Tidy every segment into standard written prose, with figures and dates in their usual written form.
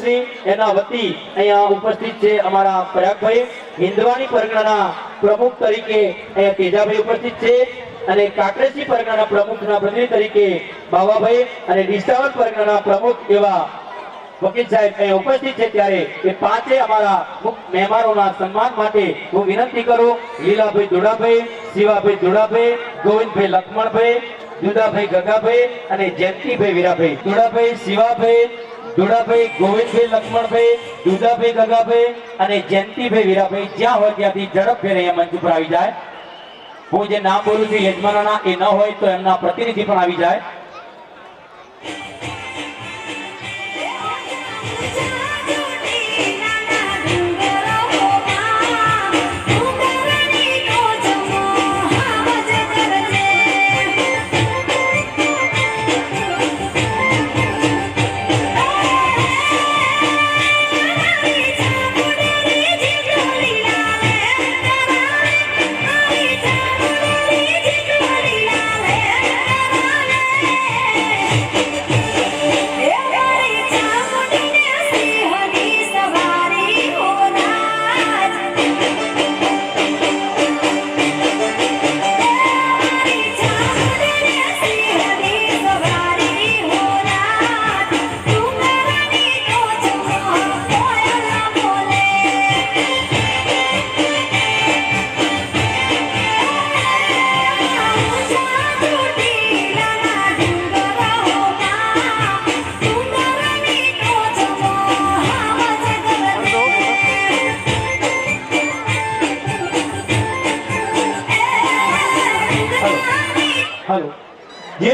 શ્રી એના વતી અહીંયા ઉપસ્થિત છે અમારા પ્રયાગભાઈ હિન્દવાણી પરગણાના પ્રમુખ તરીકે અહીંયા તેજાભાઈ ઉપસ્થિત છે અને કાકરેજી પરગણાના પ્રમુખના પ્રતિનિધિ તરીકે બાવાભાઈ અને ડિસાવર પરગણાના પ્રમુખ એવા વકીલ સાહેબ અહીં ઉપસ્થિત છે। ત્યારે એ પાંચે અમારા મુખ્ય મહેમાનોના સન્માન માટે હું વિનંતી કરું લીલાભાઈ દુડાભાઈ, શિવાભાઈ દુડાભાઈ, ગોવિંદભાઈ લક્ષ્મણભાઈ, દુદાભાઈ ગગાભાઈ અને જયંતિભાઈ વીરાભાઈ। દુડાભાઈ, શિવાભાઈ દુડાભાઈ, ગોવિંદભાઈ લક્ષ્મણભાઈ, દુદાભાઈ ગગાભાઈ અને જયંતિભાઈ વીરાભાઈ જ્યાં હોય ત્યાંથી ઝડપભેર અહીંયા મંચ ઉપર આવી જાય। હું જે નામ બોલું છું યજમાનોના એ ન હોય તો એમના પ્રતિનિધિ પણ આવી જાય।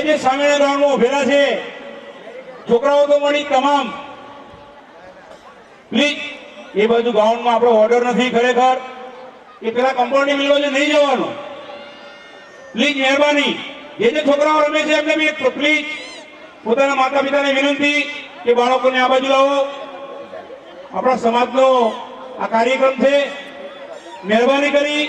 જે સામેના ગ્રાઉન્ડમાં ઉભેલા છે છોકરાઓ તો મળી તમામ પ્લીઝ એ બાજુ ગ્રાઉન્ડમાં આપણો ઓર્ડર નથી ખરેખર એ પેલા કમ્પાઉન્ડિંગ મિલવા છે નહીં જવાનું પ્લીઝ મહેરબાની જે છોકરાઓ રમે છે એમને બી પ્લીઝ પોતાના માતા પિતાને વિનંતી કે બાળકોને આ બાજુ લાવો આપણા સમાજનો આ કાર્યક્રમ છે મહેરબાની કરી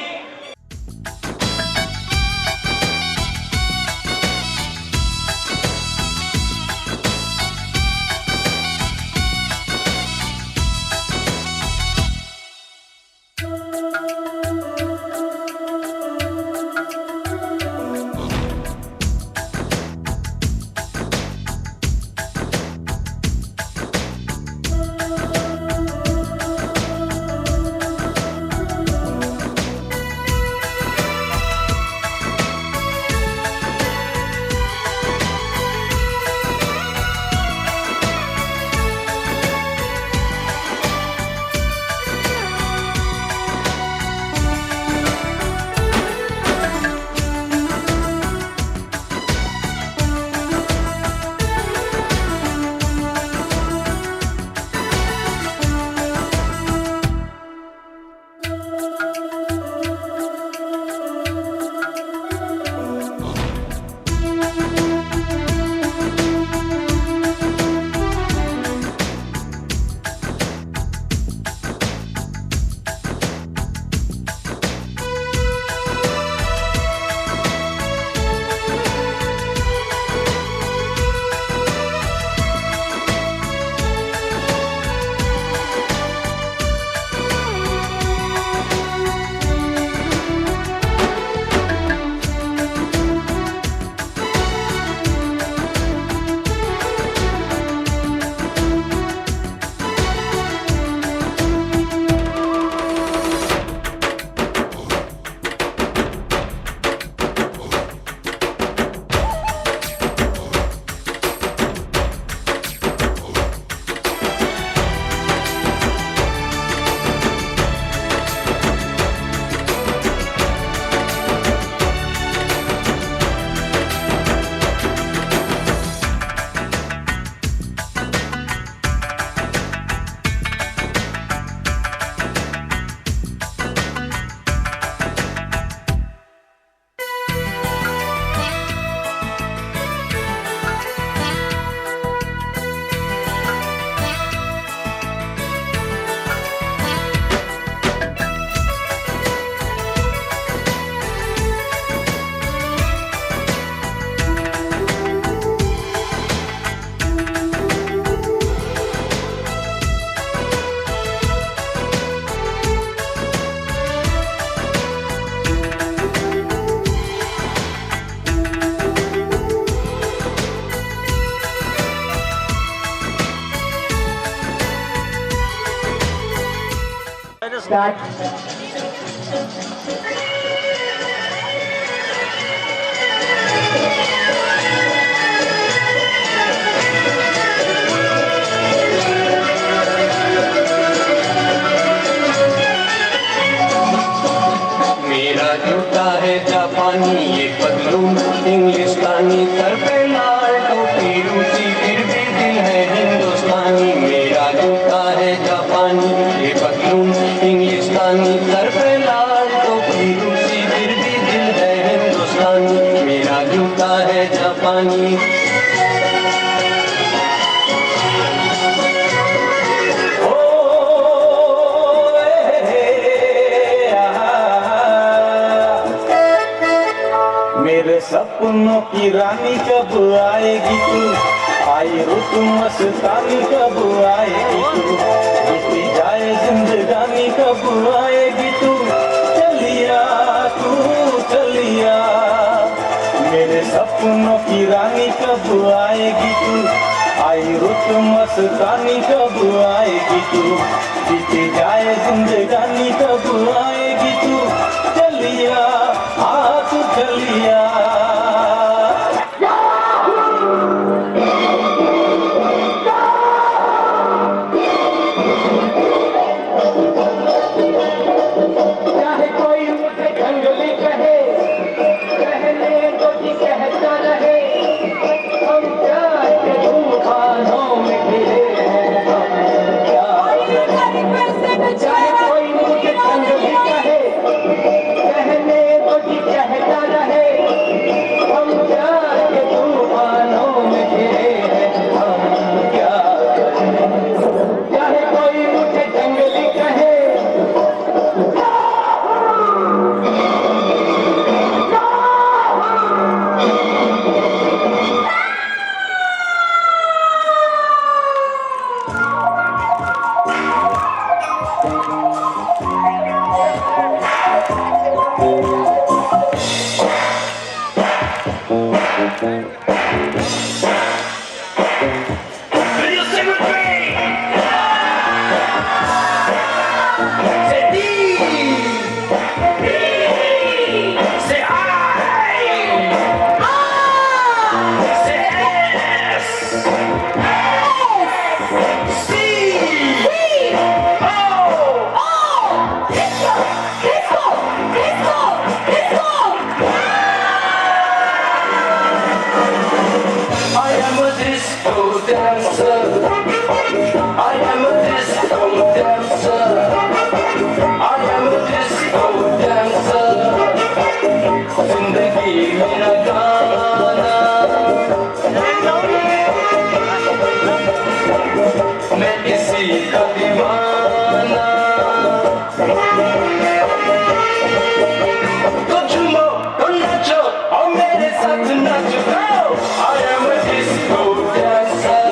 स्टार्ट। मेरा जूता है जापानी, ये पतलून इंग्लिस्तानी, सर पे लाल टोपी रूसी, फिर भी दिल है हिंदुस्तानी। मेरा जूता है जापानी, ये पतलून इंग्लिस्तानी, सर पे लाल टोपी रूसी, फिर भी दिल है हिंदुस्तानी। मेरा जूता है जापानी। मेरे सपनों की रानी कब आएगी तू, आई रुत मस्तानी कब आएगी तू, बीती जाए जिंदगानी कब आएगी तू, चलिया तू चलिया। मेरे सपनों की रानी कब आएगी तू, आई रुत मस्तानी कब आएगी तू, बीती जाए जिंदगानी कब आएगी तू, चलिया हाँ तू चलिया। चाहे कोई मुझे जंगली कहे, कहने को जी कहता रहे, हम प्यार के तूफानों में घिरे हैं, हम प्यार। चाहे कोई मुझे जंगली कहे, कहने को जी कहता रहे, हम प्यार के तूफानों में घिरे हैं, हम क्या करें। चाहे कोई मुझे जंगली कहे, Will you sing with me? Say D. Say I. Say S. C. I am a disco dancer. I am a disco dancer. I am a disco dancer. जिंदगी मेरा गाना, मैं किसी का दीवाना। तो झूमो तो नाचो और मेरे साथ नाचो। I am a disco dancer.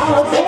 Thank you.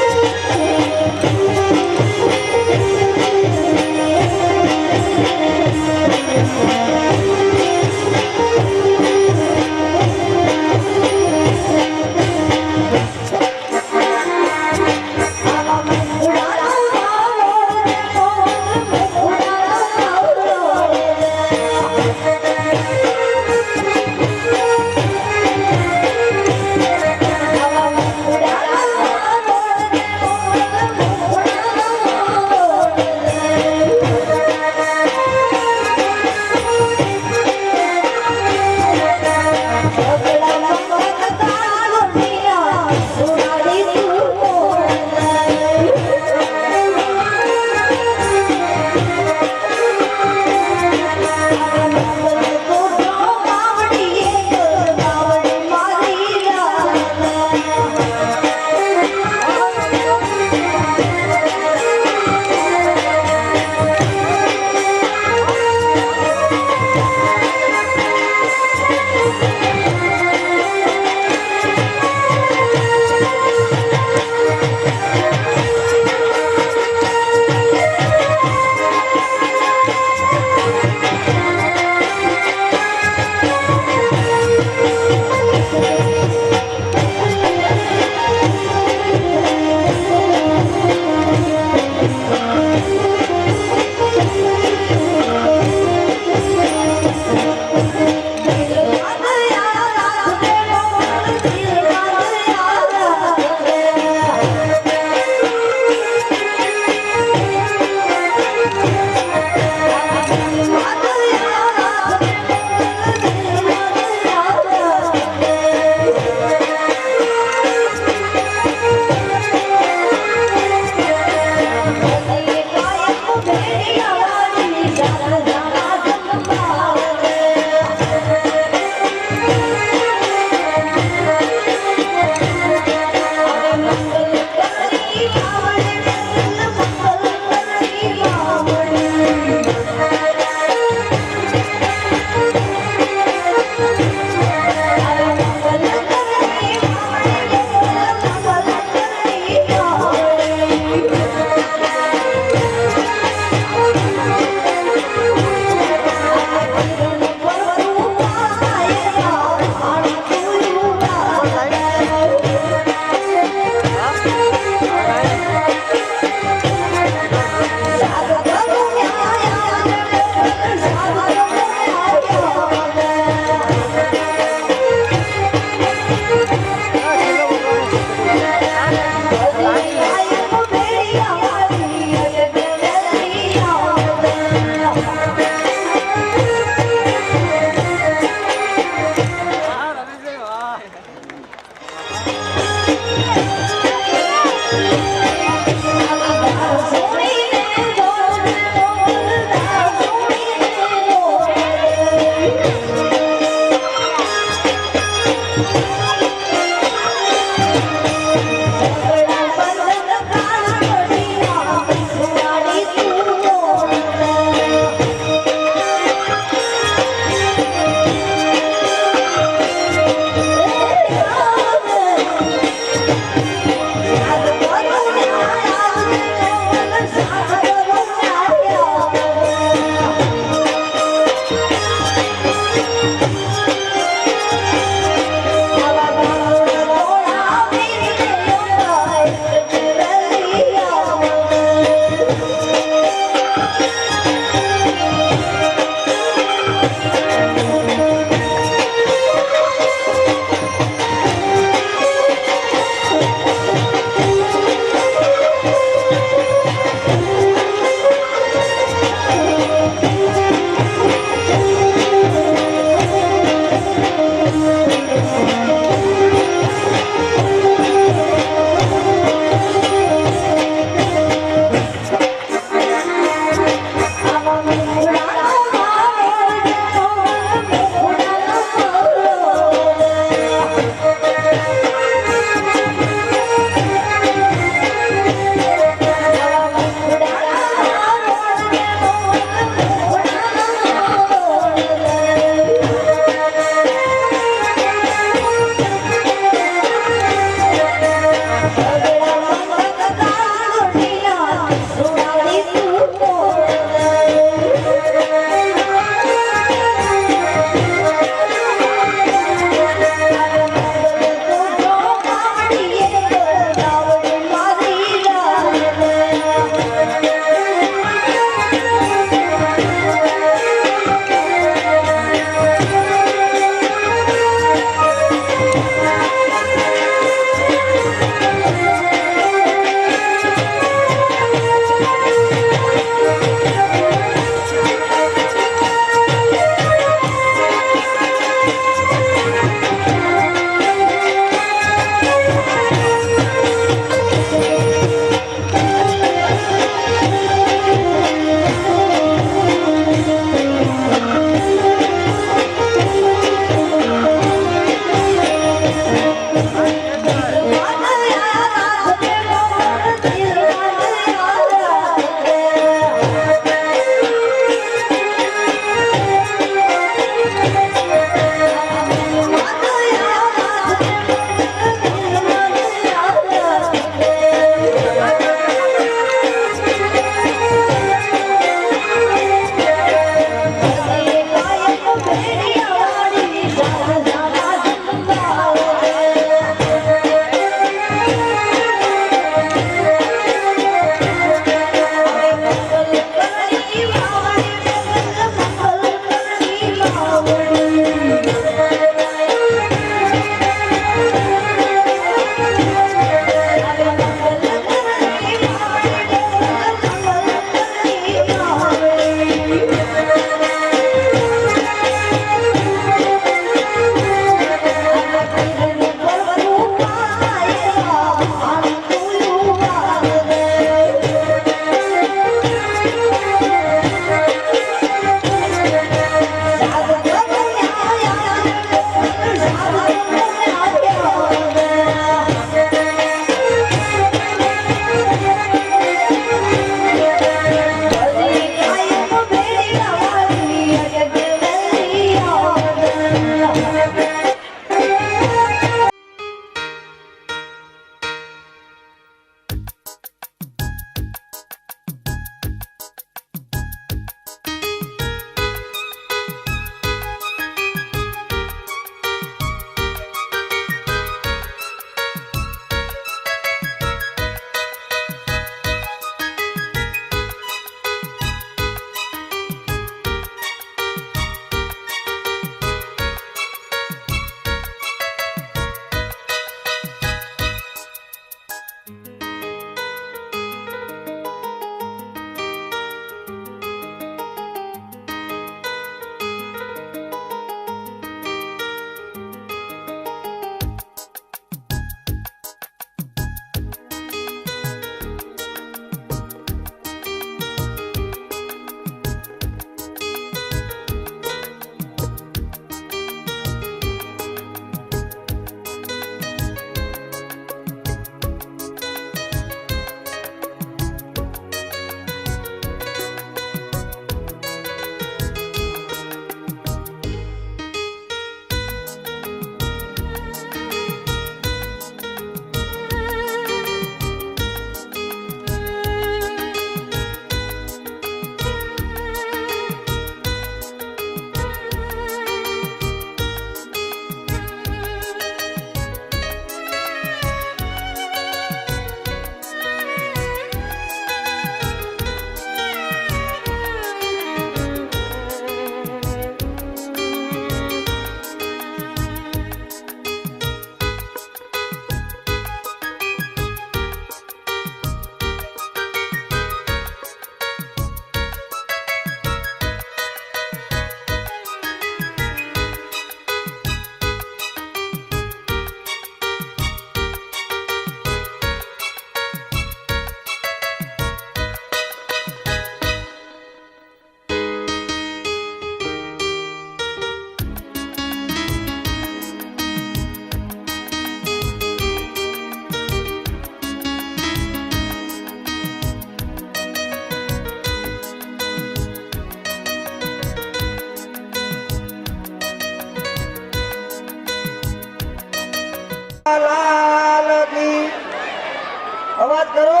અવાજ કરો.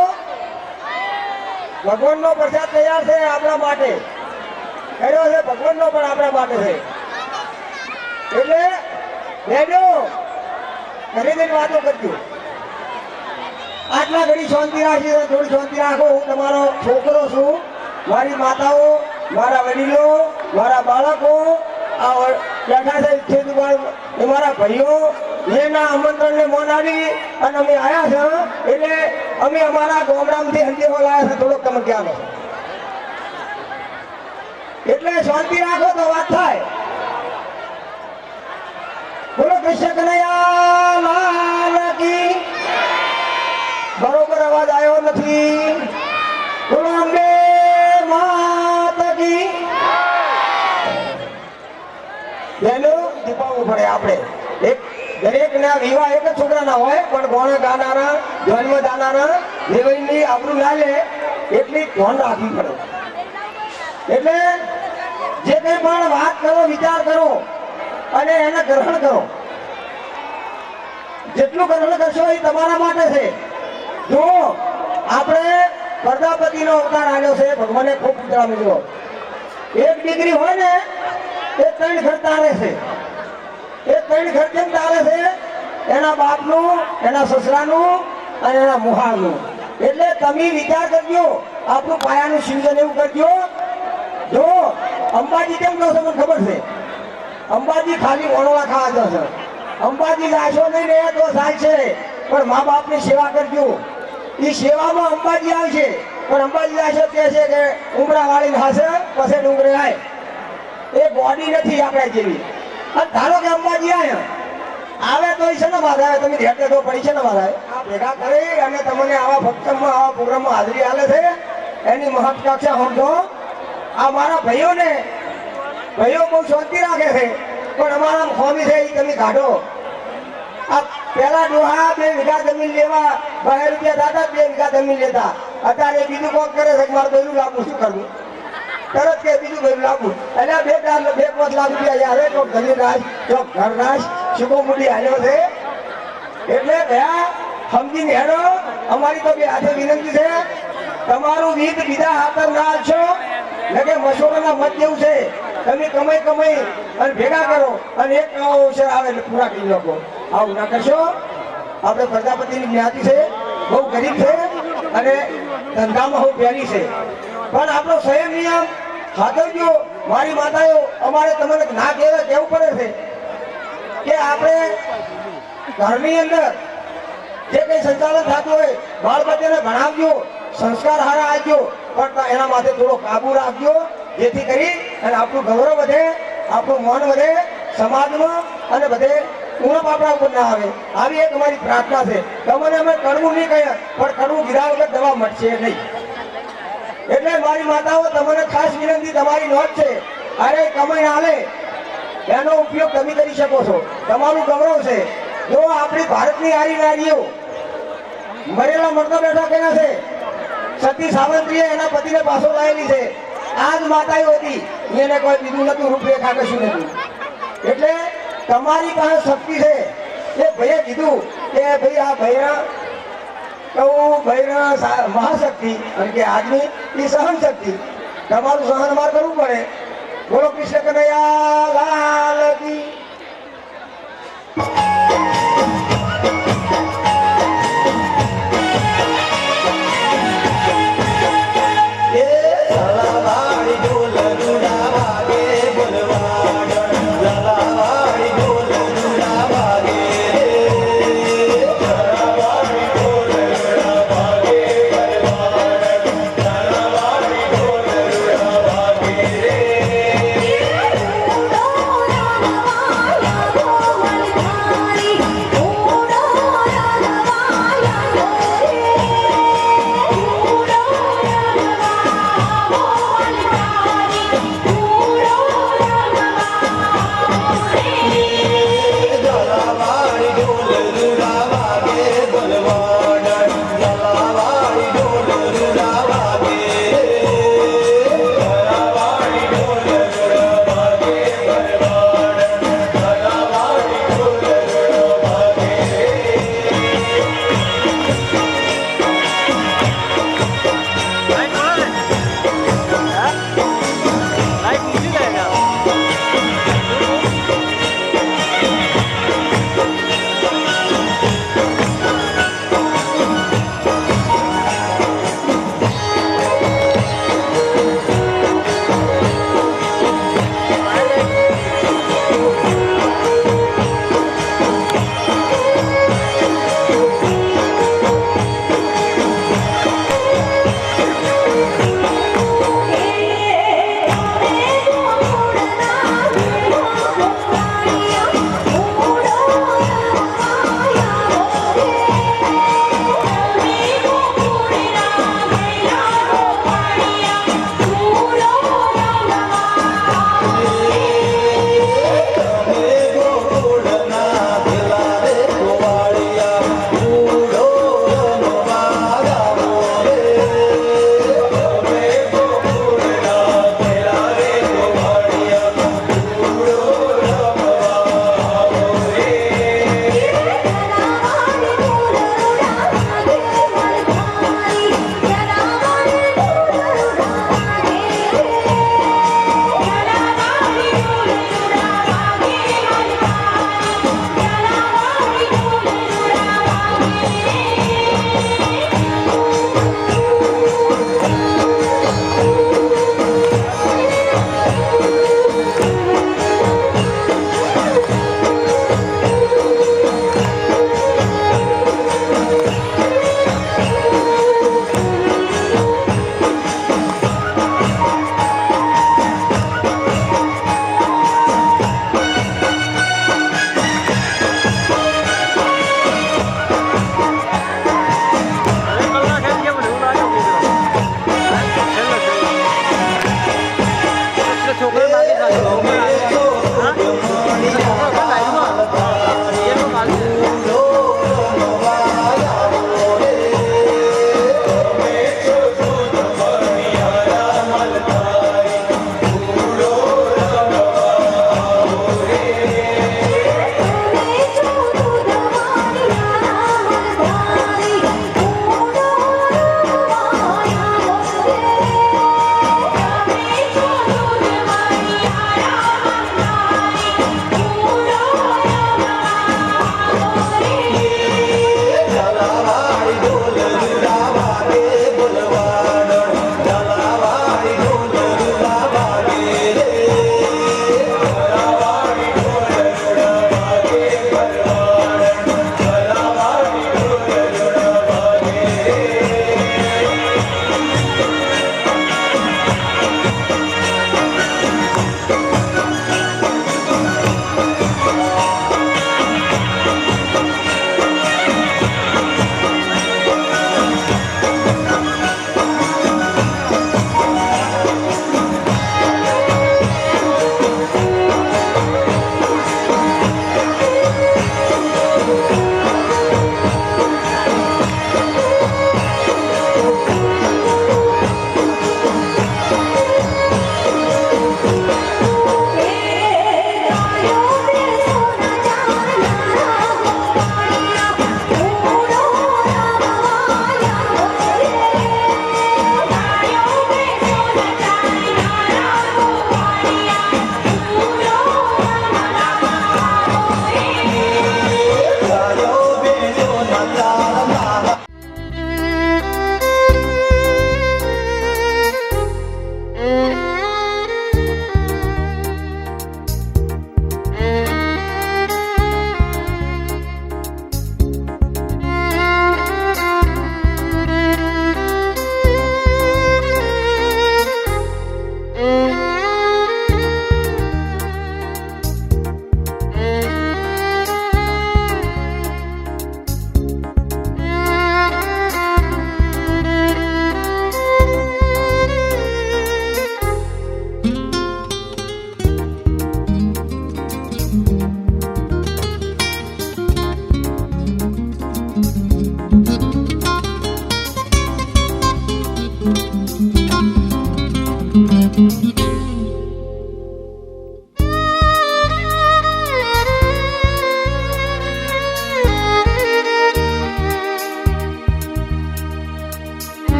ભગવાનનો પ્રસાદ તૈયાર છે આપણા માટે, કર્યો છે ભગવાનનો પણ આપણા માટે છે. એટલે બેજો ઘરે જઈને વાતો કરજો. આટલા ઘડી શાંતિ રાખી, થોડી શાંતિ રાખો. હું તમારો છોકરો છું. મારી માતાઓ, મારા વડીલો, મારા બાળકો આ બેઠા છે ખેતબાર, એ મારા ભાઈઓ એના આમંત્રણને મોન આવી અને અમે આવ્યા છે. એટલે અમે અમારા ગામડામાંથી હંદેવો લાવ્યા છે. થોડોક તમે ક્યાં એટલે શાંતિ રાખો તો વાત થાય. બોલો કૃષ્ણ કનૈયા લાલ કી. બરોબર અવાજ આવ્યો નથી. બોલો અંબે માતા કી. બહેનો દીપાવવું પડે. આપણે એક દરેક ના વિવાહ એક જ છોકરાના હોય, પણ ગોણ ગાનારા, જન્મ દાનારા દેવઈની આબરૂ ના લે એટલી ધ્યાન રાખવી પડે. એટલે જે કંઈ પણ વાત કરો, વિચાર કરો અને એને ગ્રહણ કરો. જેટલું ગ્રહણ કરશો એ તમારા માટે છે. જો આપણે પ્રજાપતિનો અવતાર આવ્યો છે, ભગવાને ખૂબ પૂતળા મળ્યો. એક દીકરી હોય ને એ 3 ઘર તારે છે. એ 3 ઘર કેમ તારે છે? એના બાપનું, એના સસરાનું અને એના મુહારનું. એટલે તમે વિચાર કરજો, આપણું પાયાનું સિંચન એવું કરજો. જો અંબાજી કેમ કહો છો મને ખબર છે. અંબાજી ખાલી ઓણવા ખાવા જશે. અંબાજી જાશો નહીં રહે તો થાય છે, પણ મા બાપની સેવા કરજો. એ સેવામાં અંબાજી આવશે, પણ અંબાજી જાશો કે છે કે ઉમરા વાળીને હાશે પછી ડુંગરે આય. એ બોડી નથી આપણે જેવી. અને ધારો કે અંબાજી આવે તો છે ને વાત આવે, તમે રેટે તો પડી છે ને વાત આવે. આ ભેગા કરી અને તમને આવા ફંક્શનમાં, આવા પ્રોગ્રામમાં હાજરી આલે છે, એની મહત્વાકાંક્ષા સમજો. આ મારા ભાઈઓને, ભાઈઓ બહુ શાંતિ રાખે છે, પણ અમારા ખોમી છે એ તમે કાઢો. આ પેલા ડોહા 2 વીઘા જમીન લેવા 2 રૂપિયા દાદા, 2 વીઘા જમીન લેતા. અત્યારે બીજું કોક કરે છે કે મારે બહેરું લાવવું, શું કરવું? તરત કે બીજું બહેરું લાવવું. એટલે 2-4 લાખ રૂપિયા યારે ચોક જમીન રાશ, ચોક ઘર રાશ, સુકો મૂડી હાલ્યો છે. એટલે ભયા સમજીને હેડો. અમારી તો 2 હાથે વિનંતી છે, તમારું ગીત બીજા હાથર ના આપશો ને કે મશોરાના મત જેવું છે. તમે કમાઈ અને ભેગા કરો અને એક નવો અવસર આવે એટલે પૂરા કરી નાખો. આવું ના કરશો. આપણે પ્રજાપતિની જ્ઞાતિ છે, બહુ ગરીબ છે અને ધંધામાં બહુ પહેરી છે, પણ આપણો સંયમ નિયમ સાધવજો. મારી માતાઓ, અમારે તમને ના કહેવું પડે છે કે આપણે ઘરની અંદર જે કંઈ સંચાલન થતું હોય બાળ બચ્ચાને ભણાવજો, સંસ્કાર હારા આપજો, પણ એના માટે થોડો કાબુ રાખજો, જેથી કરી અને આપણું ગૌરવ વધે, આપણું માન વધે સમાજમાં અને બધે ઉણપ આપણા ઉપર ના આવે. આવી એક અમારી પ્રાર્થના છે. તમને અમે કડવું નહીં કહીએ, પણ કડવું કીધા વગર દવા મળશે નહીં. એટલે મારી માતાઓ, તમને ખાસ વિનંતી, તમારી નોંધ છે. અરે કમાઈ હાલે એનો ઉપયોગ તમે કરી શકો છો, તમારું ગૌરવ છે. જો આપણી ભારતની હારી નારીઓ મરેલા મરતા બેઠા કર્યા છે. સતી સાવંત્રીએ એના પતિને પાછો લાવેલી છે. આ જ માતાઓ હતી, એને કોઈ બીજું નતું, રૂપરેખા કશું નતું. એટલે તમારી પાસે શક્તિ છે. એ ભાઈએ કીધું કે ભાઈ આ ભૈરા કહું, ભૈરા મહાશક્તિ અને કે આદમી એ સહન શક્તિ. તમારું સહન માર કરવું પડે. બોલો કૃષ્ણ કનૈયા લાલ કી. રામા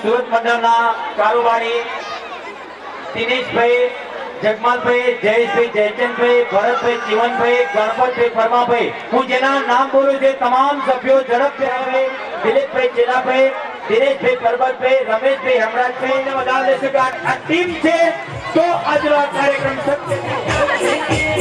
સુરત મંડળના કારોબારી દિનેશભાઈ, જગમાલભાઈ, જયેશભાઈ, જયચંદભાઈ, ભરતભાઈ, જીવનભાઈ, ગણપતભાઈ, પરમાભાઈ, હું જેના નામ બોલું છું તમામ સભ્યો ઝડપથી આવે. દિલીપભાઈ, ચેલાભાઈ, દિનેશભાઈ, પરબતભાઈ, રમેશભાઈ, હમરાજભાઈ ને બધા લેશે કે આ ટીમ છે તો આજનો આ કાર્યક્રમ શક્ય છે.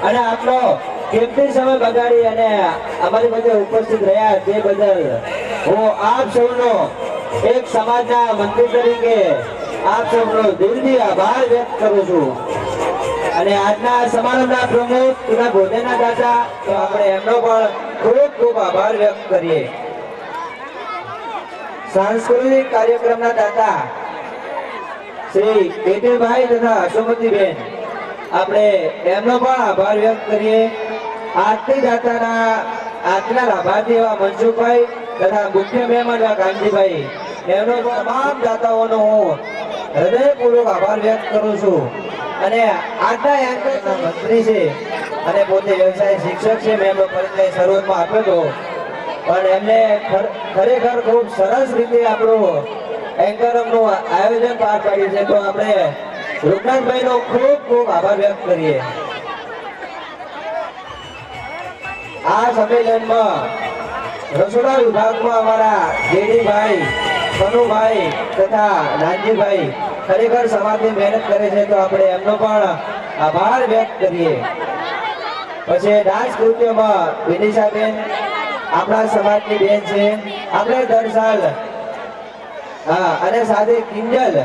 અને આપનો કિંમતી સમય બગાડી અને અમારી વચ્ચે ઉપસ્થિત રહ્યા તે બદલ હું આપ સૌનો એક સમાજના મંત્રી તરીકે આપ સૌનો દિલથી આભાર વ્યક્ત કરું છું. અને આજના સમારંભના પ્રમુખ તથા ભોજનના દાતા તો આપણે એમનો પણ ખૂબ ખૂબ આભાર વ્યક્ત કરીએ. સાંસ્કૃતિક કાર્યક્રમના દાતા શ્રી કેતનભાઈ તથા અશોમતીબેન, આપણે એમનો પણ આભાર વ્યક્ત કરીએ. આરતી દાતાના આજના લાભાર્થી એવા મનસુખભાઈ તથા મુખ્ય મહેમાન એવા કાંતિભાઈ, એમનો પણ તમામ દાતાઓનો હું હૃદયપૂર્વક આભાર વ્યક્ત કરું છું. અને આજના એન્કરના મંત્રી છે અને પોતે વ્યવસાય શિક્ષક છે. મેં એમનો પરિચય શરૂઆતમાં આપ્યો હતો, પણ એમને ખરેખર ખૂબ સરસ રીતે આપણું એન્કરનું આયોજન પાર પાડ્યું છે. તો આપણે રૂપનાથભાઈનો ખૂબ ખૂબ આભાર વ્યક્ત કરીએ. આ સંમેલનમાં રસોડા વિભાગમાં અમારા જેડીભાઈ, કનુભાઈ તથા નાનજીભાઈ ખરેખર સમાજની મહેનત કરે છે, તો આપણે એમનો પણ આભાર વ્યક્ત કરીએ. પછી ડાન્સ કૃત્યમાં વિનિશાબેન આપણા સમાજની બેન છે. આપણે દર સાલ અને સાથે કિંજલ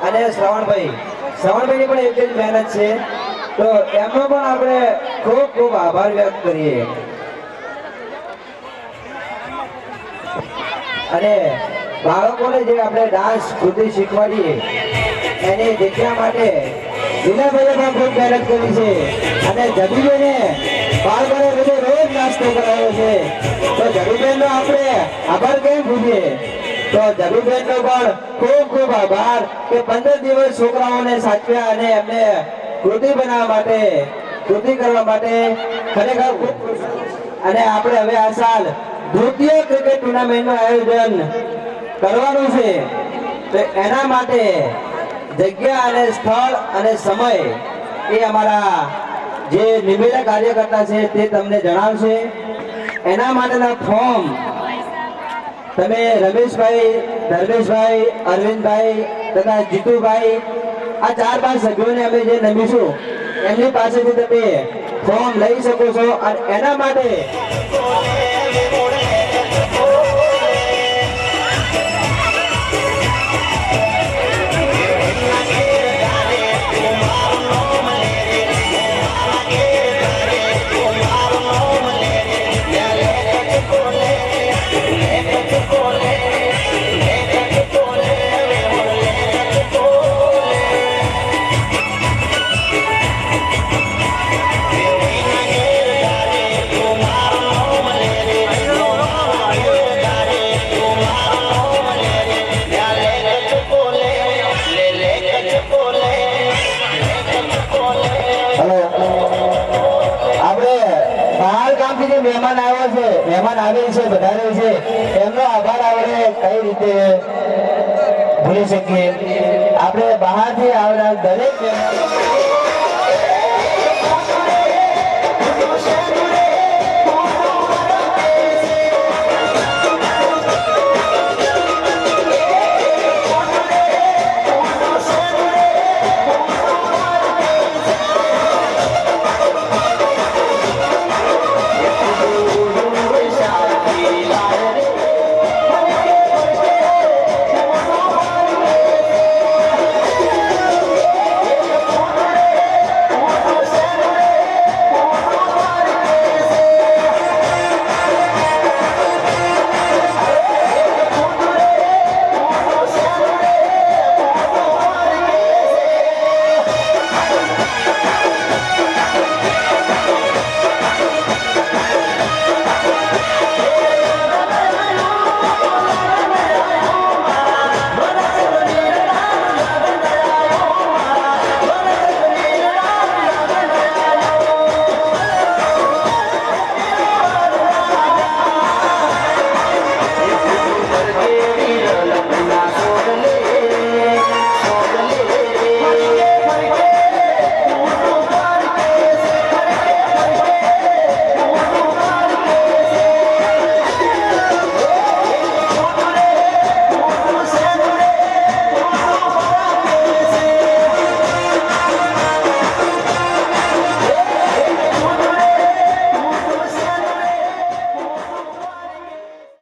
અને શ્રવણભાઈની પણ એટલી જ મહેનત છે, તો એમનો પણ આપણે ખૂબ ખૂબ આભાર વ્યક્ત કરીએ. અને બાળકોને જે આપણે ડાન્સ કૃતિ શીખવાડીએ એની જગ્યા માટે વિનયભાઈએ પણ ખૂબ મહેનત કરી છે. અને જબીબેને બાળકોને બધે રોજ નાસ્તો કરાવ્યો છે, તો જબીબેનનો આપણે આભાર કેમ ભૂલીએ. તો જબીબેનનો પણ ખૂબ ખૂબ આભાર કે 15 દિવસ છોકરાઓને સાચવ્યા અને એમને કૃતિ બનાવવા માટે, કૃતિ કરવા માટે ખરેખર ખૂબ. અને આપણે હવે આ સાલ દ્વિતીય ક્રિકેટ ટુર્નામેન્ટનું આયોજન કરવાનું છે, તો એના માટે જગ્યા અને સ્થળ અને સમય એ અમારા જે નિમેલા કાર્યકર્તા છે તે તમને જણાવશે. એના માટેના ફોર્મ તમે રમેશભાઈ, ધર્મેશભાઈ, અરવિંદભાઈ તથા જીતુભાઈ, આ 4-5 સભ્યોને અમે જે નમીશું એમની પાસેથી તમે ફોર્મ લઈ શકો છો. અને એના માટે મહેમાન આવ્યો છે, મહેમાન આવેલ છે, વધારે છે, એમનો આભાર આપણે કઈ રીતે ભૂલી શકીએ. આપણે બહારથી આવનાર દરેક